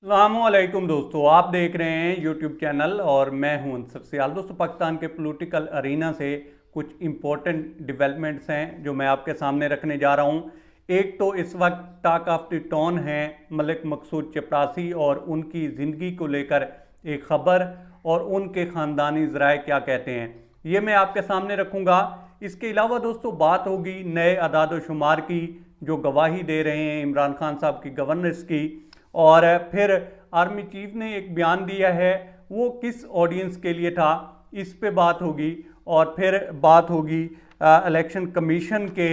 अस्सलामुअलैकुम दोस्तों, आप देख रहे हैं यूट्यूब चैनल और मैं हूं अंसर सियाल। दोस्तों, पाकिस्तान के पॉलिटिकल अरीना से कुछ इम्पोर्टेंट डेवलपमेंट्स हैं जो मैं आपके सामने रखने जा रहा हूं। एक तो इस वक्त टॉक ऑफ द टाउन है मलिक मकसूद चपरासी और उनकी ज़िंदगी को लेकर एक ख़बर और उनके ख़ानदानी ज़राए क्या कहते हैं, ये मैं आपके सामने रखूँगा। इसके अलावा दोस्तों बात होगी नए अदाद शुमार की जो गवाही दे रहे हैं इमरान खान साहब की गवर्नेंस की। और फिर आर्मी चीफ ने एक बयान दिया है, वो किस ऑडियंस के लिए था, इस पे बात होगी। और फिर बात होगी इलेक्शन कमीशन के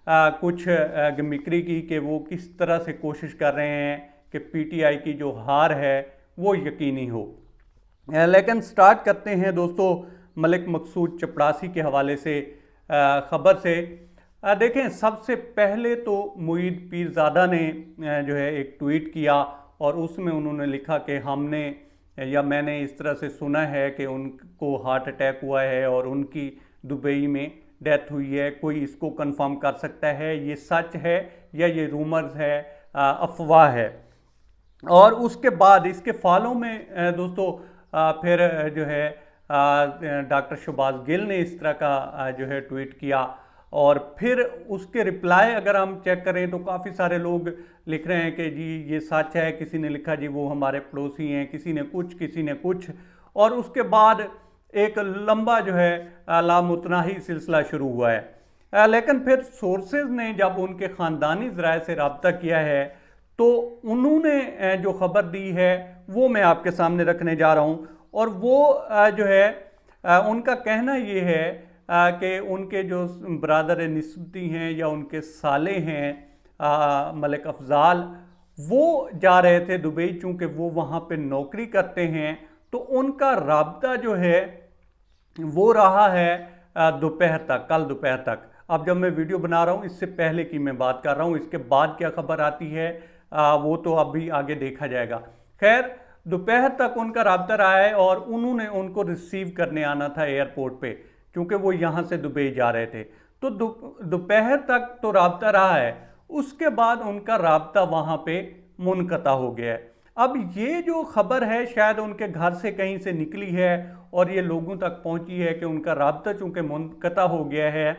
कुछ गिमिक्री की कि वो किस तरह से कोशिश कर रहे हैं कि पीटीआई की जो हार है वो यकीनी हो। लेकिन स्टार्ट करते हैं दोस्तों मलिक मकसूद चपरासी के हवाले से ख़बर से। देखें, सबसे पहले तो मुईद पीरज़ादा ने जो है एक ट्वीट किया और उसमें उन्होंने लिखा कि हमने या मैंने इस तरह से सुना है कि उनको हार्ट अटैक हुआ है और उनकी दुबई में डेथ हुई है। कोई इसको कंफर्म कर सकता है ये सच है या ये रूमर्स है, अफवाह है। और उसके बाद इसके फॉलो में दोस्तों फिर जो है डॉक्टर शहबाज गिल ने इस तरह का जो है ट्वीट किया। और फिर उसके रिप्लाई अगर हम चेक करें तो काफ़ी सारे लोग लिख रहे हैं कि जी ये सच है, किसी ने लिखा जी वो हमारे पड़ोसी हैं, किसी ने कुछ किसी ने कुछ। और उसके बाद एक लंबा जो है लामुतनाही सिलसिला शुरू हुआ है। लेकिन फिर सोर्सेज ने जब उनके ख़ानदानी ज़राए से रब्ता किया है तो उन्होंने जो ख़बर दी है वो मैं आपके सामने रखने जा रहा हूँ। और वो जो है उनका कहना ये है कि उनके जो ब्रादर निस्बती हैं या उनके साले हैं मलिक अफजाल, वो जा रहे थे दुबई, चूँकि वो वहाँ पे नौकरी करते हैं तो उनका राब्ता जो है वो रहा है दोपहर तक, कल दोपहर तक। अब जब मैं वीडियो बना रहा हूँ इससे पहले की मैं बात कर रहा हूँ, इसके बाद क्या खबर आती है वो तो अभी आगे देखा जाएगा। खैर, दोपहर तक उनका राब्ता रहा है और उन्होंने उनको रिसीव करने आना था एयरपोर्ट पे, क्योंकि वो यहाँ से दुबई जा रहे थे। तो दोपहर तक तो राब्ता रहा है, उसके बाद उनका राब्ता वहाँ पे मुनक़ता हो गया है। अब ये जो खबर है शायद उनके घर से कहीं से निकली है और ये लोगों तक पहुंची है कि उनका राब्ता चूंकि मुनक़ता हो गया है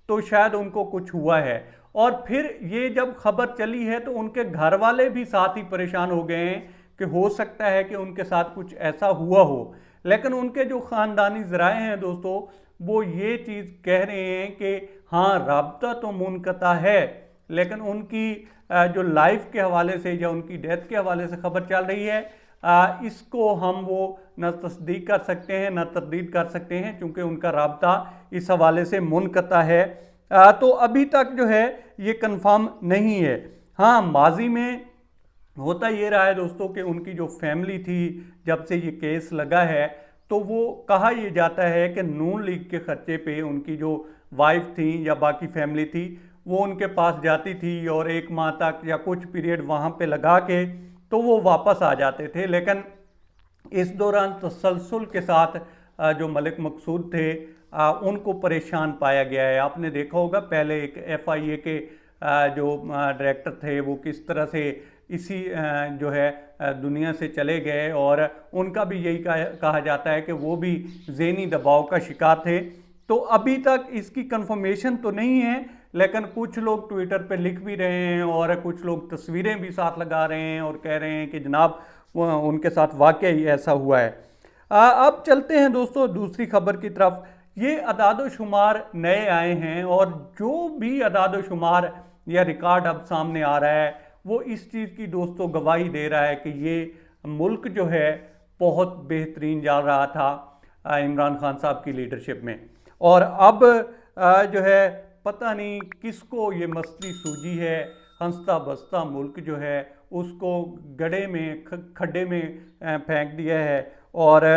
तो शायद उनको कुछ हुआ है। और फिर ये जब खबर चली है तो उनके घर वाले भी साथ ही परेशान हो गए हैं कि हो सकता है कि उनके साथ कुछ ऐसा हुआ हो। लेकिन उनके जो ख़ानदानी ज़राए हैं दोस्तों, वो ये चीज़ कह रहे हैं कि हाँ राब्ता तो मुनक़ता है, लेकिन उनकी जो लाइफ के हवाले से या उनकी डेथ के हवाले से खबर चल रही है, इसको हम वो न तस्दीक कर सकते हैं न तरदीद कर सकते हैं, क्योंकि उनका राब्ता इस हवाले से मुनक़ता है। तो अभी तक जो है ये कंफर्म नहीं है। हाँ, माजी में होता ये रहा है दोस्तों कि उनकी जो फैमिली थी, जब से ये केस लगा है तो वो कहा यह जाता है कि नून लीग के खर्चे पे उनकी जो वाइफ थी या बाकी फैमिली थी वो उनके पास जाती थी और एक माह तक या कुछ पीरियड वहाँ पे लगा के तो वो वापस आ जाते थे। लेकिन इस दौरान तसलसल के साथ जो मलिक मकसूद थे उनको परेशान पाया गया है। आपने देखा होगा पहले एक FIA के जो डायरेक्टर थे वो किस तरह से इसी जो है दुनिया से चले गए और उनका भी यही कहा जाता है कि वो भी ज़हनी दबाव का शिकार थे। तो अभी तक इसकी कंफर्मेशन तो नहीं है, लेकिन कुछ लोग ट्विटर पे लिख भी रहे हैं और कुछ लोग तस्वीरें भी साथ लगा रहे हैं और कह रहे हैं कि जनाब उनके साथ वाकई ऐसा हुआ है। अब चलते हैं दोस्तों दूसरी खबर की तरफ। ये अदाद शुमार नए आए हैं और जो भी अदाद शुमार या रिकॉर्ड अब सामने आ रहा है वो इस चीज़ की दोस्तों गवाही दे रहा है कि ये मुल्क जो है बहुत बेहतरीन जा रहा था इमरान खान साहब की लीडरशिप में। और अब जो है पता नहीं किसको ये मसली सूझी है, हंसता बसता मुल्क जो है उसको गड्ढे में खड्डे में फेंक दिया है और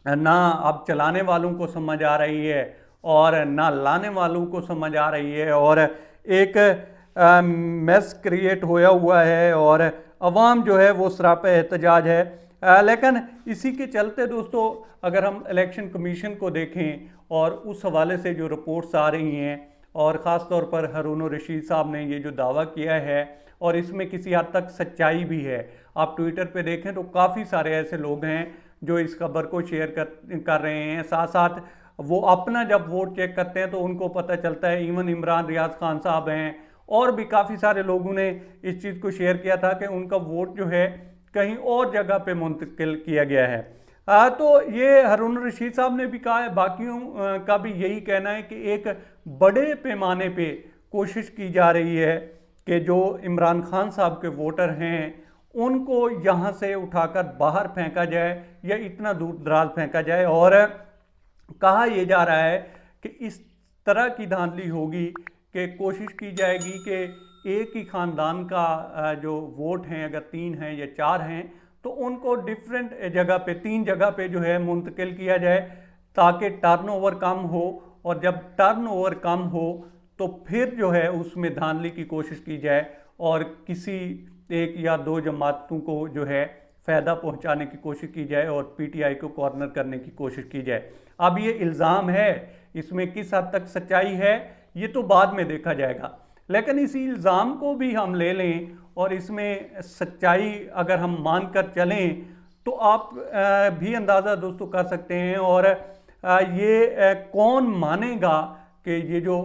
ना अब चलाने वालों को समझ आ रही है और ना लाने वालों को समझ आ रही है और एक मेस क्रिएट होया हुआ है और अवाम जो है वो सरापे एहतजाज है। लेकिन इसी के चलते दोस्तों अगर हम इलेक्शन कमीशन को देखें और उस हवाले से जो रिपोर्ट्स आ रही हैं और ख़ास तौर पर हारून रशीद साहब ने ये जो दावा किया है और इसमें किसी हद तक सच्चाई भी है। आप ट्विटर पे देखें तो काफ़ी सारे ऐसे लोग हैं जो इस खबर को शेयर कर रहे हैं। साथ साथ वो अपना जब वोट चेक करते हैं तो उनको पता चलता है, इवन इमरान रियाज खान साहब हैं और भी काफ़ी सारे लोगों ने इस चीज़ को शेयर किया था कि उनका वोट जो है कहीं और जगह पे मुंतकिल किया गया है। तो ये हारून रशीद साहब ने भी कहा है, बाकियों का भी यही कहना है कि एक बड़े पैमाने पे कोशिश की जा रही है कि जो इमरान खान साहब के वोटर हैं उनको यहाँ से उठाकर बाहर फेंका जाए या इतना दूर दराज फेंका जाए। और कहा यह जा रहा है कि इस तरह की धांधली होगी कि कोशिश की जाएगी कि एक ही ख़ानदान का जो वोट हैं, अगर 3 हैं या 4 हैं, तो उनको डिफरेंट जगह पे 3 जगह पे जो है मुंतकिल किया जाए ताकि टर्नओवर कम हो। और जब टर्नओवर कम हो तो फिर जो है उसमें धांधली की कोशिश की जाए और किसी 1 या 2 जमातों को जो है फ़ायदा पहुंचाने की कोशिश की जाए और पीटीआई को कॉर्नर करने की कोशिश की जाए। अब ये इल्ज़ाम है, इसमें किस हद तक सच्चाई है ये तो बाद में देखा जाएगा, लेकिन इसी इल्ज़ाम को भी हम ले लें और इसमें सच्चाई अगर हम मानकर चलें तो आप भी अंदाज़ा दोस्तों कर सकते हैं। और ये कौन मानेगा कि ये जो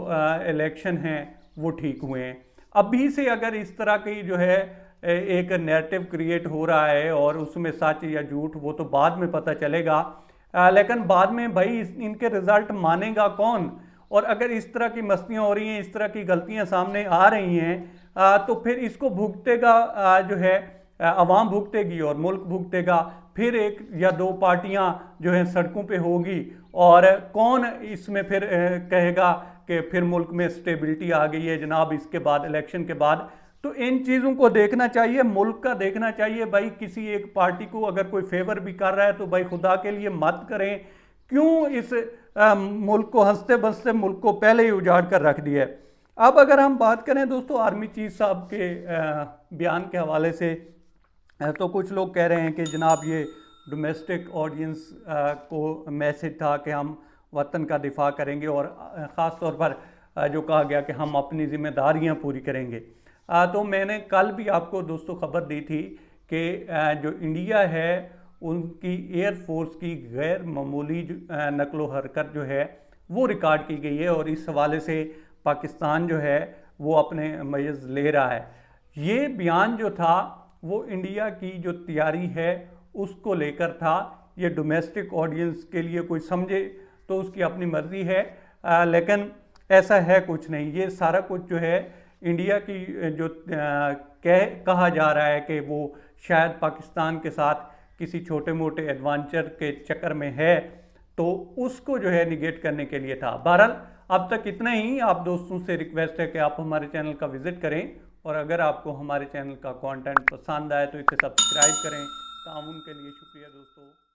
इलेक्शन हैं वो ठीक हुए हैं। अभी से अगर इस तरह की जो है एक नैरेटिव क्रिएट हो रहा है और उसमें सच या झूठ वो तो बाद में पता चलेगा, लेकिन बाद में भाई इनके रिज़ल्ट मानेगा कौन। और अगर इस तरह की मस्तियाँ हो रही हैं, इस तरह की गलतियाँ सामने आ रही हैं, तो फिर इसको भुगतेगा जो है अवाम भुगतेगी और मुल्क भुगतेगा। फिर 1 या 2 पार्टियां जो हैं सड़कों पे होगी और कौन इसमें फिर कहेगा कि फिर मुल्क में स्टेबिलिटी आ गई है जनाब इसके बाद, इलेक्शन के बाद। तो इन चीज़ों को देखना चाहिए, मुल्क का देखना चाहिए। भाई किसी एक पार्टी को अगर कोई फेवर भी कर रहा है तो भाई खुदा के लिए मत करें, क्यों इस मुल्क को हंसते बसते मुल्क को पहले ही उजाड़ कर रख दिया है। अब अगर हम बात करें दोस्तों आर्मी चीफ साहब के बयान के हवाले से, तो कुछ लोग कह रहे हैं कि जनाब ये डोमेस्टिक ऑडियंस को मैसेज था कि हम वतन का दिफा करेंगे और ख़ास तौर पर जो कहा गया कि हम अपनी ज़िम्मेदारियां पूरी करेंगे। तो मैंने कल भी आपको दोस्तों खबर दी थी कि जो इंडिया है उनकी एयरफोर्स की गैर मामूली नकलो हरकत जो है वो रिकॉर्ड की गई है और इस हवाले से पाकिस्तान जो है वो अपने मयज़ ले रहा है। ये बयान जो था वो इंडिया की जो तैयारी है उसको लेकर था। ये डोमेस्टिक ऑडियंस के लिए कोई समझे तो उसकी अपनी मर्ज़ी है, लेकिन ऐसा है कुछ नहीं। ये सारा कुछ जो है इंडिया की जो कहा जा रहा है कि वो शायद पाकिस्तान के साथ किसी छोटे मोटे एडवेंचर के चक्कर में है, तो उसको जो है निगेट करने के लिए था। बहरहाल अब तक इतना ही। आप दोस्तों से रिक्वेस्ट है कि आप हमारे चैनल का विज़िट करें और अगर आपको हमारे चैनल का कंटेंट पसंद आए तो इसे सब्सक्राइब करें। ताउन के लिए शुक्रिया दोस्तों।